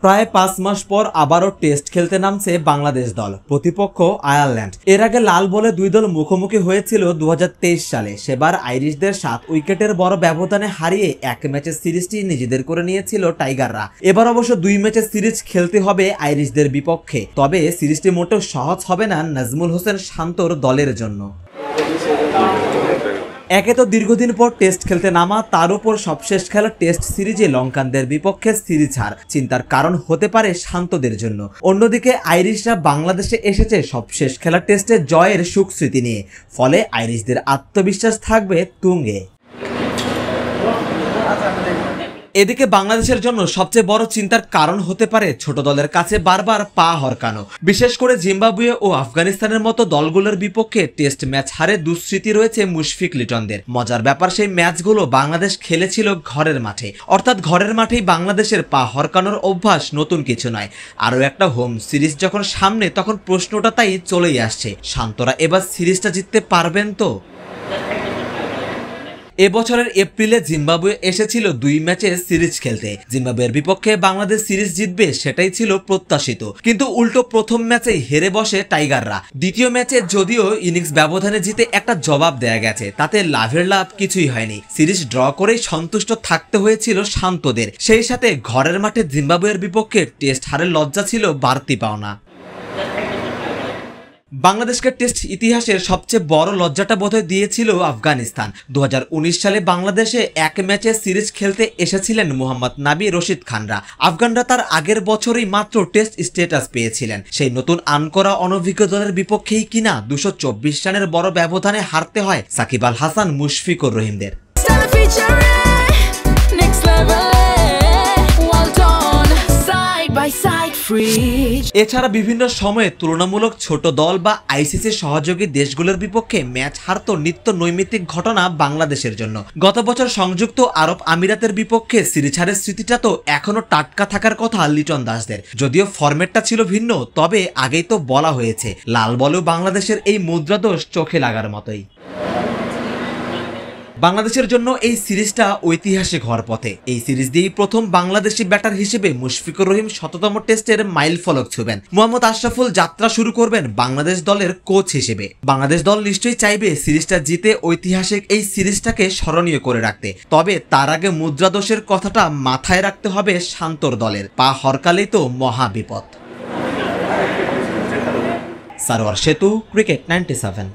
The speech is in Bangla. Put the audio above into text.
প্রায় ৫ মাস পর আবারও টেস্ট খেলতে নামছে বাংলাদেশ দল। প্রতিপক্ষ আয়ারল্যান্ড। এর আগে লাল বলে দুই দল মুখোমুখি হয়েছিল ২০২৩ সালে। সেবার আইরিশদের ৭ উইকেটের বড় ব্যবধানে হারিয়ে এক ম্যাচের সিরিজটি নিজেদের করে নিয়েছিল টাইগাররা। এবার অবশ্য ২ ম্যাচের সিরিজ খেলতে হবে আইরিশদের বিপক্ষে। তবে সিরিজটি মোটেও সহজ হবে না নাজমুল হোসেন শান্তর দলের জন্য। একে তো দীর্ঘদিন পর টেস্ট খেলতে নামা, তার উপর সবশেষ খেলা টেস্ট সিরিজে লঙ্কানদের বিপক্ষে সিরিজ হার চিন্তার কারণ হতে পারে শান্তদের জন্য। অন্যদিকে আইরিশরা বাংলাদেশে এসেছে সবশেষ খেলা টেস্টে জয়ের সুখস্মৃতি নিয়ে, ফলে আইরিশদের আত্মবিশ্বাস থাকবে তুঙ্গে। এদিকে বাংলাদেশের জন্য সবচেয়ে বড় চিন্তার কারণ হতে পারে ছোট দলের কাছে বারবার পা হরকানো। বিশেষ করে জিম্বাবুয়ে ও আফগানিস্তানের মতো দলগুলোর বিপক্ষে টেস্ট ম্যাচ হারে দুঃস্মৃতি রয়েছে মুশফিক লিটনদের। মজার ব্যাপার, সেই ম্যাচগুলো বাংলাদেশ খেলেছিল ঘরের মাঠে, অর্থাৎ ঘরের মাঠেই বাংলাদেশের পা হরকানোর অভ্যাস নতুন কিছু নয়। আরও একটা হোম সিরিজ যখন সামনে, তখন প্রশ্নটা তাই চলেই আসছে, শান্তরা এবার সিরিজটা জিততে পারবেন তো? এবছরের এপ্রিলে জিম্বাবুয়ে এসেছিল ২ ম্যাচের সিরিজ খেলতে। জিম্বাবুয়ের বিপক্ষে বাংলাদেশ সিরিজ জিতবে সেটাই ছিল প্রত্যাশিত, কিন্তু উল্টো প্রথম ম্যাচেই হেরে বসে টাইগাররা। দ্বিতীয় ম্যাচে যদিও ইনিংস ব্যবধানে জিতে একটা জবাব দেয়া গেছে, তাতে লাভের লাভ কিছুই হয়নি। সিরিজ ড্র করেই সন্তুষ্ট থাকতে হয়েছিল শান্তদের। সেই সাথে ঘরের মাঠে জিম্বাবুয়ের বিপক্ষে টেস্ট হারের লজ্জা ছিল বাড়তি পাওনা। বাংলাদেশকে টেস্ট ইতিহাসের সবচেয়ে বড় লজ্জাটা বোধহয় দিয়েছিল আফগানিস্তান। ২০১৯ সালে বাংলাদেশে এক ম্যাচে সিরিজ খেলতে এসেছিলেন মোহাম্মদ নাবি, রশিদ খানরা। আফগানরা তার আগের বছরই মাত্র টেস্ট স্ট্যাটাস পেয়েছিলেন। সেই নতুন আনকরা অনভিজ্ঞ দলের বিপক্ষেই কিনা ২২৪ রানের বড় ব্যবধানে হারতে হয় সাকিব আল হাসান, মুশফিকুর রহিমদের। এছাড়া বিভিন্ন সময়ে তুলনামূলক ছোট দল বা আইসিসি সহযোগী দেশগুলোর বিপক্ষে ম্যাচ হারতো নিত্য নৈমিত্তিক ঘটনা বাংলাদেশের জন্য। গত বছর সংযুক্ত আরব আমিরাতের বিপক্ষে সিরিজ হারের স্মৃতিটা তো এখনো টাটকা থাকার কথা লিটন দাসদের। যদিও ফরম্যাটটা ছিল ভিন্ন, তবে আগেই তো বলা হয়েছে লাল বলেও বাংলাদেশের এই মুদ্রাদোষ চোখে লাগার মতোই। বাংলাদেশের জন্য এই সিরিজটা ঐতিহাসিক হওয়ার পথে। এই সিরিজ দিয়েই প্রথম বাংলাদেশি ব্যাটার হিসেবে মুশফিকুর রহিম ১৭তম টেস্টের মাইল ফলক ছুবেন। মোহাম্মদ আশরাফুল যাত্রা শুরু করবেন বাংলাদেশ দলের কোচ হিসেবে। বাংলাদেশ দল নিশ্চয়ই চাইবে সিরিজটা জিতে ঐতিহাসিক এই সিরিজটাকে স্মরণীয় করে রাখতে। তবে তার আগে মুদ্রাদোষের কথাটা মাথায় রাখতে হবে শান্তর দলের। পা হরকালেই তো মহা বিপদ। সারোয়ার সেতু, ক্রিকেট ৯৭।